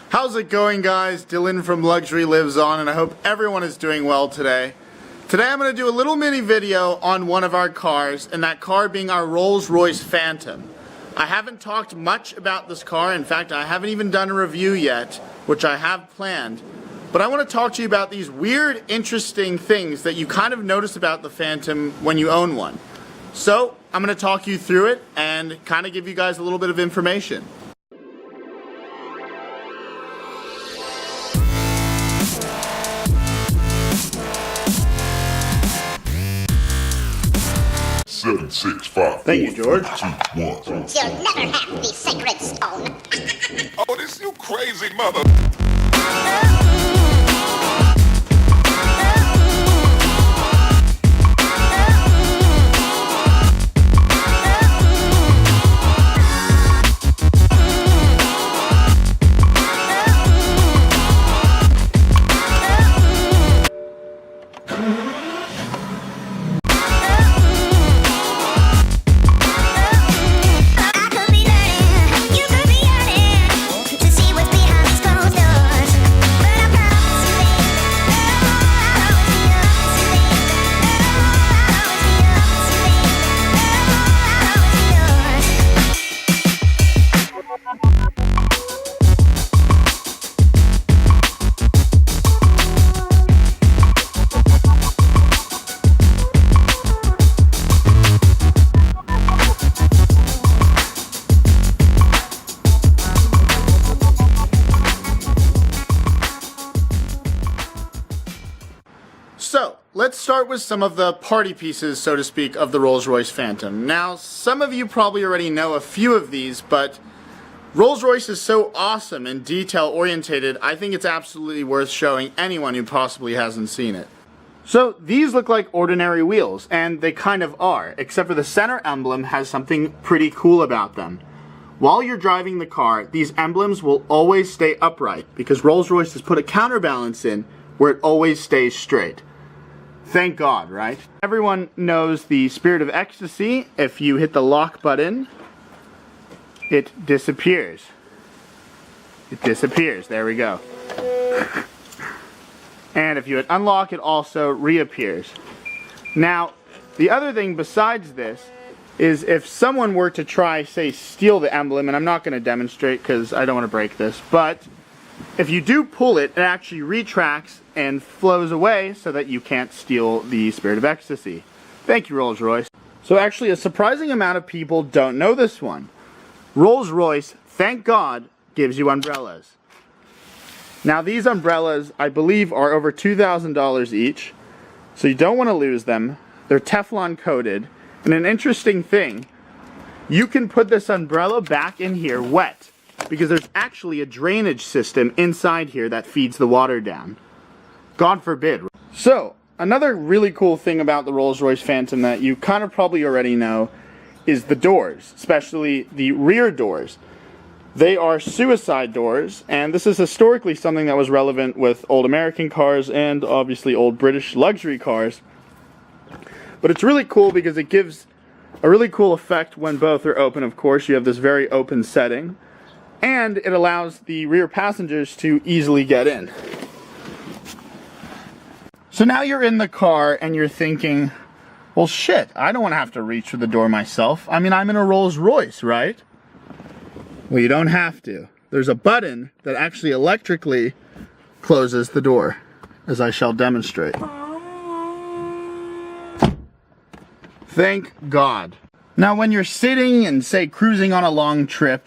How's it going, guys? Dylan from Luxury Lives On, and I hope everyone is doing well today. Today I'm going to do a little mini video on one of our cars, and that car being our Rolls Royce Phantom. I haven't talked much about this car. In fact, I haven't even done a review yet, which I have planned. But I want to talk to you about these weird, interesting things that you kind of notice about the Phantom when you own one. So, I'm going to talk you through it and kind of give you guys a little bit of information. Seven, 6, 5, Thank you, George. 2, 1. You'll never have the sacred stone. Oh, this you crazy mother. So, let's start with some of the party pieces, so to speak, of the Rolls Royce Phantom. Now, some of you probably already know a few of these, but Rolls Royce is so awesome and detail-orientated, I think it's absolutely worth showing anyone who possibly hasn't seen it. So, these look like ordinary wheels, and they kind of are, except for the center emblem has something pretty cool about them. While you're driving the car, these emblems will always stay upright, because Rolls Royce has put a counterbalance in where it always stays straight. Thank God, right? Everyone knows the Spirit of Ecstasy. If you hit the lock button, it disappears. It disappears. There we go. And if you hit unlock, it also reappears. Now, the other thing besides this is if someone were to try, say, steal the emblem, and I'm not going to demonstrate because I don't want to break this, but if you do pull it, it actually retracts and flows away so that you can't steal the Spirit of Ecstasy. Thank you, Rolls Royce. So actually, a surprising amount of people don't know this one. Rolls Royce, thank God, gives you umbrellas. Now these umbrellas, I believe, are over $2,000 each, so you don't want to lose them. They're Teflon coated, and an interesting thing, you can put this umbrella back in here wet, because there's actually a drainage system inside here that feeds the water down. God forbid. So, another really cool thing about the Rolls Royce Phantom that you kind of probably already know is the doors, especially the rear doors. They are suicide doors, and this is historically something that was relevant with old American cars and obviously old British luxury cars. But it's really cool because it gives a really cool effect when both are open. Of course, you have this very open setting, and it allows the rear passengers to easily get in. So now you're in the car and you're thinking, well shit, I don't want to have to reach for the door myself. I mean, I'm in a Rolls Royce, right? Well, you don't have to. There's a button that actually electrically closes the door, as I shall demonstrate. Thank God. Now when you're sitting and, say, cruising on a long trip,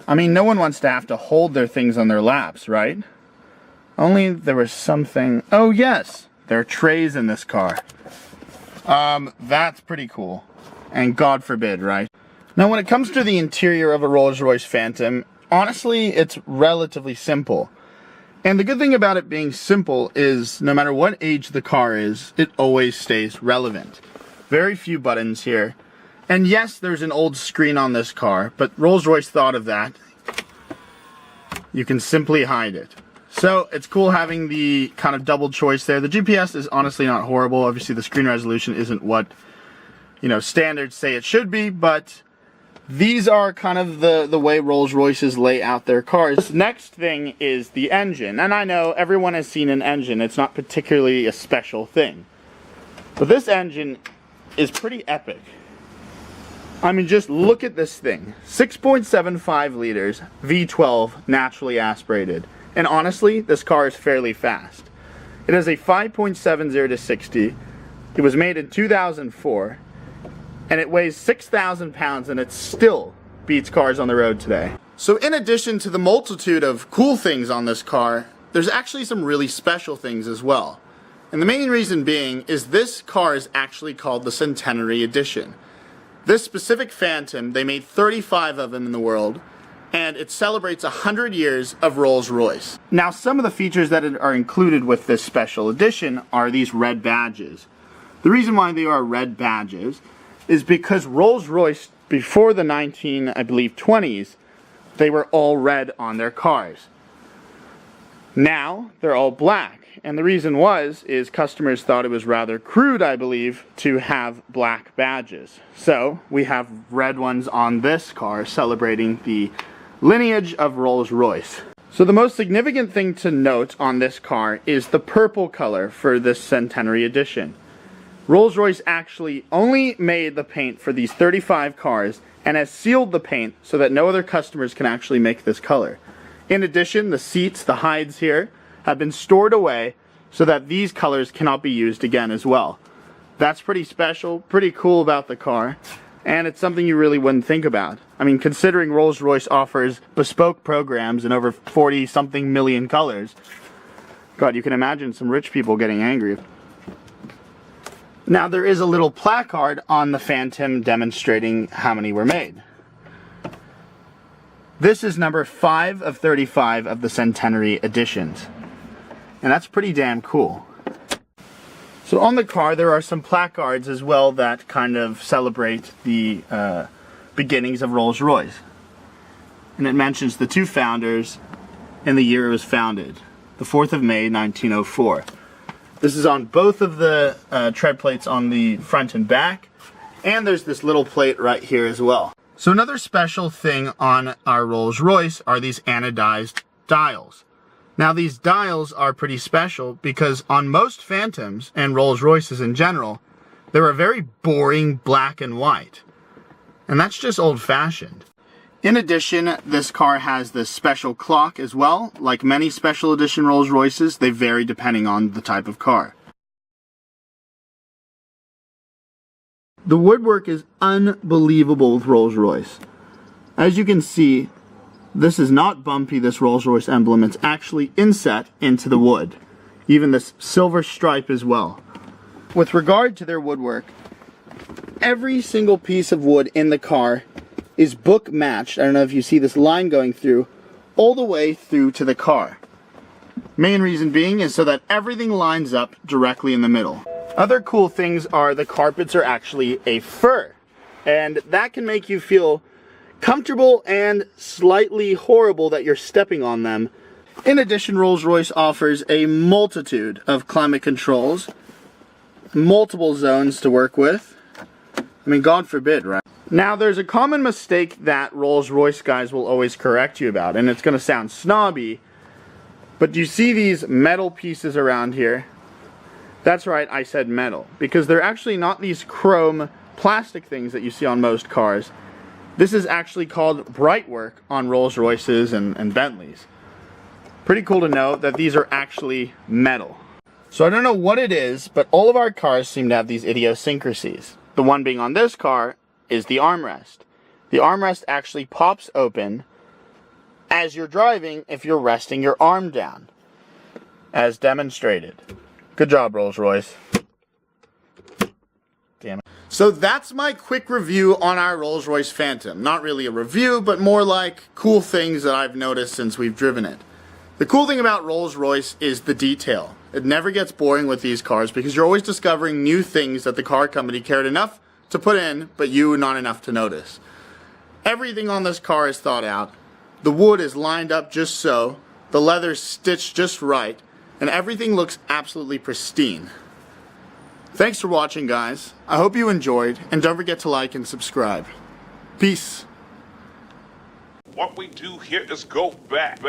I mean, no one wants to have to hold their things on their laps, right? Only there was something... Oh, yes! There are trays in this car. That's pretty cool. And God forbid, right? Now, when it comes to the interior of a Rolls Royce Phantom, honestly, it's relatively simple. And the good thing about it being simple is, no matter what age the car is, it always stays relevant. Very few buttons here. And yes, there's an old screen on this car, but Rolls-Royce thought of that. You can simply hide it. So it's cool having the kind of double choice there. The GPS is honestly not horrible. Obviously the screen resolution isn't what, you know, standards say it should be, but these are kind of the way Rolls Royces lay out their cars. This next thing is the engine. And I know everyone has seen an engine. It's not particularly a special thing. But this engine is pretty epic. I mean, just look at this thing. 6.75 liters, V12, naturally aspirated. And honestly, this car is fairly fast. It has a 5.70 to 60. It was made in 2004. And it weighs 6,000 pounds, and it still beats cars on the road today. So in addition to the multitude of cool things on this car, there's actually some really special things as well. And the main reason being is this car is actually called the Centenary Edition. This specific Phantom, they made 35 of them in the world, and it celebrates 100 years of Rolls Royce. Now, some of the features that are included with this special edition are these red badges. The reason why they are red badges is because Rolls Royce, before the 20s, they were all red on their cars. Now, they're all black. And the reason is customers thought it was rather crude, I believe, to have black badges. So, we have red ones on this car celebrating the lineage of Rolls Royce. So the most significant thing to note on this car is the purple color for this Centenary Edition. Rolls Royce actually only made the paint for these 35 cars and has sealed the paint so that no other customers can actually make this color. In addition, the seats, the hides here, have been stored away so that these colors cannot be used again as well. That's pretty special, pretty cool about the car, and it's something you really wouldn't think about. I mean, considering Rolls Royce offers bespoke programs in over 40-something million colors, God, you can imagine some rich people getting angry. Now, there is a little placard on the Phantom demonstrating how many were made. This is number 5 of 35 of the Centenary editions. And that's pretty damn cool. So on the car, there are some placards as well that kind of celebrate the beginnings of Rolls Royce. And it mentions the two founders and the year it was founded, the 4th of May, 1904. This is on both of the tread plates on the front and back, and there's this little plate right here as well. So another special thing on our Rolls Royce are these anodized dials. Now these dials are pretty special because on most Phantoms, and Rolls Royces in general, they're a very boring black and white. And that's just old-fashioned. In addition, this car has this special clock as well. Like many special edition Rolls Royces, they vary depending on the type of car. The woodwork is unbelievable with Rolls Royce. As you can see, this is not bumpy, this Rolls Royce emblem. It's actually inset into the wood. Even this silver stripe as well. With regard to their woodwork, every single piece of wood in the car is book matched. I don't know if you see this line going through, all the way through to the car. Main reason being is so that everything lines up directly in the middle. Other cool things are the carpets are actually a fur, and that can make you feel comfortable and slightly horrible that you're stepping on them. In addition, Rolls Royce offers a multitude of climate controls, multiple zones to work with. I mean, God forbid, right? Now, there's a common mistake that Rolls Royce guys will always correct you about, and it's going to sound snobby, but do you see these metal pieces around here? That's right, I said metal, because they're actually not these chrome plastic things that you see on most cars. This is actually called brightwork on Rolls Royces and Bentleys. Pretty cool to know that these are actually metal. So I don't know what it is, but all of our cars seem to have these idiosyncrasies. The one being on this car is the armrest. The armrest actually pops open as you're driving if you're resting your arm down, as demonstrated. Good job, Rolls Royce. Damn it. So that's my quick review on our Rolls Royce Phantom. Not really a review, but more like cool things that I've noticed since we've driven it. The cool thing about Rolls Royce is the detail. It never gets boring with these cars because you're always discovering new things that the car company cared enough to put in, but you not enough to notice. Everything on this car is thought out. The wood is lined up just so, the leather's stitched just right, and everything looks absolutely pristine. Thanks for watching, guys. I hope you enjoyed, and don't forget to like and subscribe. Peace. What we do here is go back.